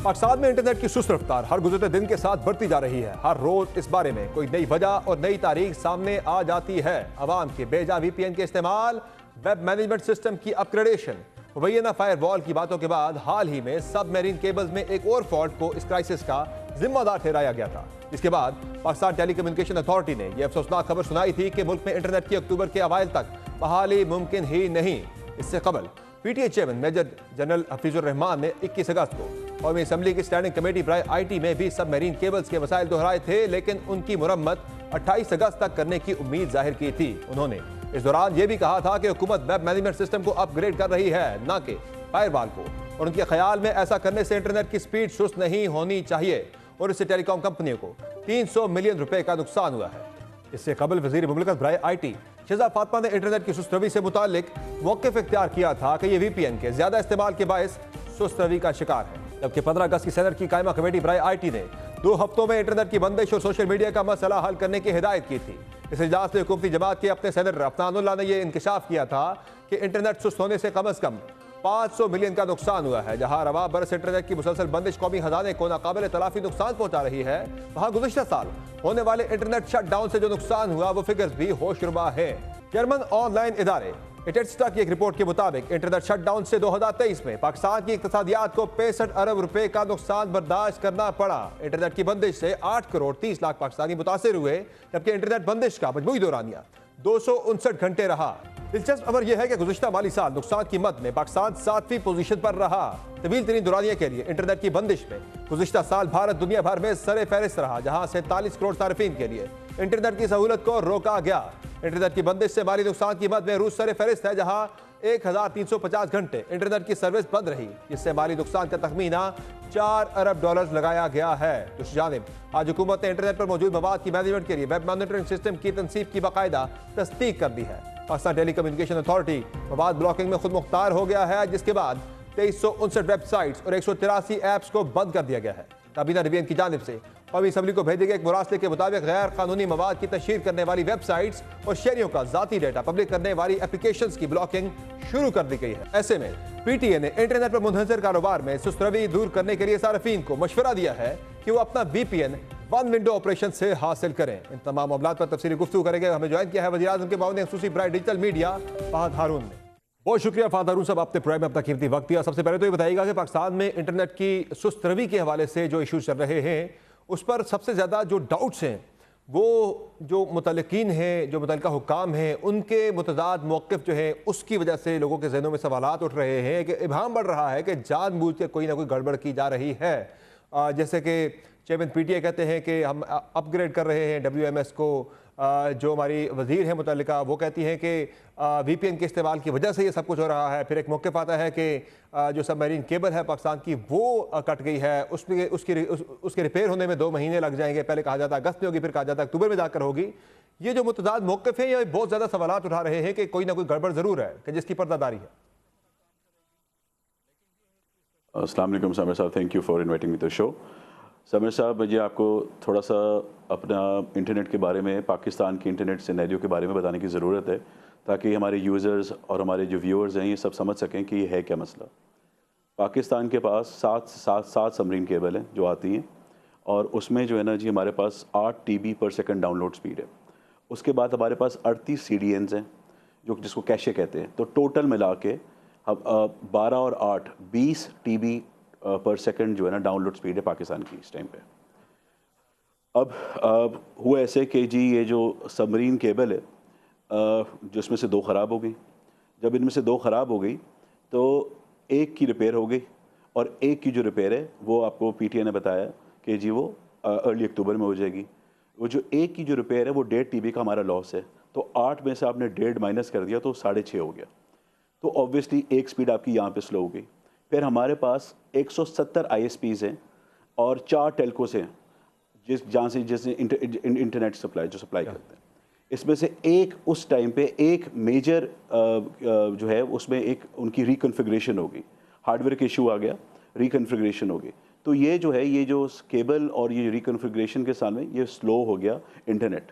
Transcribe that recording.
پاکستان میں انٹرنیٹ کی سست رفتار ہر گزرتے دن کے ساتھ بڑھتی جا رہی ہے۔ ہر روز اس بارے میں کوئی نئی وجہ اور نئی تاریخ سامنے آ جاتی ہے۔ عوام کے بے جا وی پی این کے استعمال، ویب مینجمنٹ سسٹم کی اپ گریڈیشن، مبینہ فائر وال کی باتوں کے بعد حال ہی میں سب میرین کیبلز میں ایک اور فالٹ کو اس کرائسس کا ذمہ دار ٹھہرایا گیا تھا، جس کے بعد پاکستان ٹیلی کمیونیکیشن اتھارٹی نے یہ افسوسناک خبر سنائی تھی کہ ملک میں انٹرنیٹ کی اکتوبر کے اوائل تک بحالی ممکن ہی نہیں۔ اس سے قبل P T A chairman major general Hafeez ur-Rehman نے 21 اگست کو قومی اسمبلی کی اسٹینڈنگ کمیٹی برائے آئی ٹی میں بھی سب میرین کیبلز کے مسائل دہرائے تھے، لیکن ان کی مرمت 28 اگست تک کرنے کی امید ظاہر کی تھی۔ انہوں نے اس دوران یہ بھی کہا تھا کہ حکومت ویب مینجمنٹ سسٹم کو اپ گریڈ کر رہی ہے، نہ کہ فائر وال کو، اور ان کے خیال میں ایسا کرنے سے انٹرنیٹ کی سپیڈ سست نہیں ہونی چاہیے اور اس سے ٹیلی کام کمپنیوں کو 300 ملین روپے کا نقصان ہوا ہے۔ اس سے قبل وزیر مملکت برائے آئی ٹی شہزاد فاطمہ نے انٹرنیٹ کی سست روی سے متعلق موقف اختیار کیا تھا کہ یہ وی پی این کے زیادہ استعمال کے باعث سست روی کا شکار ہے، جبکہ 15 اگست کی سینٹ کی قائمہ کمیٹی برائے آئی ٹی نے 2 ہفتوں میں انٹرنیٹ کی بندش اور سوشل میڈیا کا مسئلہ حل کرنے کی ہدایت کی تھی۔ اس اجلاس میں حکومتی جماعت کے اپنے صدر افنان اللہ نے یہ انکشاف کیا تھا کہ انٹرنیٹ سست ہونے سے کم از کم 500 ملین کا نقصان ہوا ہے۔ جہاں رواں برس انٹرنیٹ کی مسلسل بندش قومی خزانے کو ناقابل تلافی نقصان پہنچا رہی ہے، وہاں گزشتہ سال ہونے والے انٹرنیٹ شٹ ڈاؤن سے جو نقصان ہوا وہ فگرز بھی ہوش ربا ہے۔ جرمن آن لائن ادارے اٹیٹسٹا کی ایک رپورٹ کے مطابق انٹرنیٹ شٹ ڈاؤن سے 2023 میں پاکستان کی اقتصادیات کو 65 ارب روپے کا نقصان برداشت کرنا پڑا۔ انٹرنیٹ کی بندش سے 8 کروڑ 30 لاکھ پاکستانی متاثر ہوئے، جبکہ انٹرنیٹ بندش کا مجموعی دورانیہ 259 گھنٹے رہا۔ دلچسپ خبر یہ ہے کہ گزشتہ مالی سال نقصان کی مد میں پاکستان 7ویں پوزیشن پر رہا۔ طویل ترین دورانیہ کے لیے انٹرنیٹ کی بندش میں گزشتہ سال بھارت دنیا بھر میں سر فہرست رہا، جہاں 47 کروڑ صارفین کے لیے انٹرنیٹ کی سہولت کو روکا گیا۔ انٹرنیٹ کی بندش سے مالی نقصان کی مد میں روس سر فہرست ہے، جہاں 1350 گھنٹے انٹرنیٹ کی سروس بند رہی، جس سے مالی نقصان کا تخمینہ 4 ارب ڈالرز لگایا گیا ہے۔ دوسری جانب آج حکومت نے انٹرنیٹ پر موجود مواد کی مینجمنٹ کے لیے ویب مانیٹرنگ سسٹم کی تنصیب کی باقاعدہ تصدیق کر دی ہے۔ پاکستان ٹیلی کمیونیکیشن اتھارٹی مواد بلاکنگ میں خود مختار ہو گیا ہے، جس کے بعد 2359 ویب سائٹس اور 183 ایپس کو بند کر دیا گیا ہے۔ کابینہ ڈویژن کی جانب سے قومی اسمبلی کو بھیجے گئے ایک مراسلے کے مطابق غیر قانونی مواد کی تشہیر کرنے والی ویب سائٹس اور شہریوں کا ذاتی ڈیٹا پبلک کرنے والی اپلیکیشنز کی بلاکنگ شروع کر دی گئی ہے۔ ایسے میں پی ٹی اے نے انٹرنیٹ پر منحصر کاروبار میں سست روی دور کرنے کے لیے صارفین کو مشورہ دیا ہے کہ وہ اپنا وی پی این ون ونڈو آپریشن سے حاصل کریں۔ ان تمام معاملات پر تفصیلی گفتگو کریں گے۔ ہمیں جوائن کیا ہے وزیر اعظم کے معاون خصوصی برائے ڈیجیٹل میڈیا فہد ہارون نے۔ بہت شکریہ فہد ہارون صاحب، آپ نے پروگرام میں اپنا قیمتی وقت دیا۔ سب سے پہلے تو یہ بتائیے گا کہ پاکستان میں انٹرنیٹ کی سست روی کے حوالے سے جو ایشوز چل رہے ہیں، اس پر سب سے زیادہ جو ڈاؤٹس ہیں وہ جو متعلقین ہیں، جو متعلقہ حکام ہیں، ان کے متضاد موقف جو ہے اس کی وجہ سے لوگوں کے ذہنوں میں سوالات اٹھ رہے ہیں کہ ابہام بڑھ رہا ہے کہ جان بوجھ کے کوئی نہ کوئی گڑبڑ کی جا رہی ہے۔ جیسے کہ چیئرمین پی ٹی اے کہتے ہیں کہ ہم اپ گریڈ کر رہے ہیں ڈبلیو ایم ایس کو، جو ہماری وزیر ہیں متعلقہ وہ کہتی ہیں کہ وی پی این کے استعمال کی وجہ سے یہ سب کچھ ہو رہا ہے۔ پھر ایک موقف آتا ہے کہ جو سب میرین کیبل ہے پاکستان کی وہ کٹ گئی ہے، اس کے ریپیئر ہونے میں 2 مہینے لگ جائیں گے۔ پہلے کہا جاتا ہے اگست میں ہوگی، پھر کہا جاتا ہے اکتوبر میں جا کر ہوگی۔ یہ جو متضاد موقف ہیں یہ بہت زیادہ سوالات اٹھا رہے ہیں کہ کوئی نہ کوئی گڑبڑ ضرور ہے کہ جس کی پردہ داری ہے۔ السلام علیکم سامر صاحب، thank you for inviting me to show. Samar صاحب، مجھے آپ کو تھوڑا سا اپنا انٹرنیٹ کے بارے میں، پاکستان کی انٹرنیٹ سینیریو کے بارے میں بتانے کی ضرورت ہے، تاکہ ہمارے یوزرز اور ہمارے جو ویورز ہیں یہ سب سمجھ سکیں کہ یہ ہے کیا مسئلہ۔ پاکستان کے پاس 7 سبمرین کیبل ہیں جو آتی ہیں، اور اس میں جو ہے نا جی ہمارے پاس 8 TB پر سیکنڈ ڈاؤن لوڈ سپیڈ ہے۔ اس کے بعد ہمارے پاس 38 CDNs ہیں جس کو کیشے کہتے ہیں، تو ٹوٹل ملا کے 12 اور 8 20 TB پر سیکنڈ جو ہے نا ڈاؤن لوڈ سپیڈ ہے پاکستان کی اس ٹائم پہ۔ اب ہوا ایسے کہ جی یہ جو سبمرین کیبل ہے جس میں سے 2 خراب ہو گئی۔ جب ان میں سے 2 خراب ہو گئی تو ایک کی ریپیئر ہو گئی، اور ایک کی جو ریپیئر ہے وہ آپ کو پی ٹی اے نے بتایا کہ جی وہ ارلی اکتوبر میں ہو جائے گی۔ وہ جو ایک کی جو ریپیئر ہے وہ 1.5 TB کا ہمارا لاس ہے، تو 8 میں سے آپ نے 1.5 مائنس کر دیا تو 6.5 ہو گیا، تو اوبویسلی ایک سپیڈ آپ کی یہاں پہ سلو ہو گئی۔ پھر ہمارے پاس 170 ISPs ہیں اور 4 ٹیلکوز ہیں جہاں سے انٹرنیٹ سپلائی کرتے ہیں۔ اس میں سے ایک اس ٹائم پہ ایک میجر جو ہے اس میں ایک ان کی ریکنفیگریشن ہوگی، ہارڈ ویئر کا ایشو آ گیا، ریکنفیگریشن ہوگی، تو یہ جو ہے یہ جو کیبل اور یہ ریکنفیگریشن کے سامنے یہ سلو ہو گیا انٹرنیٹ،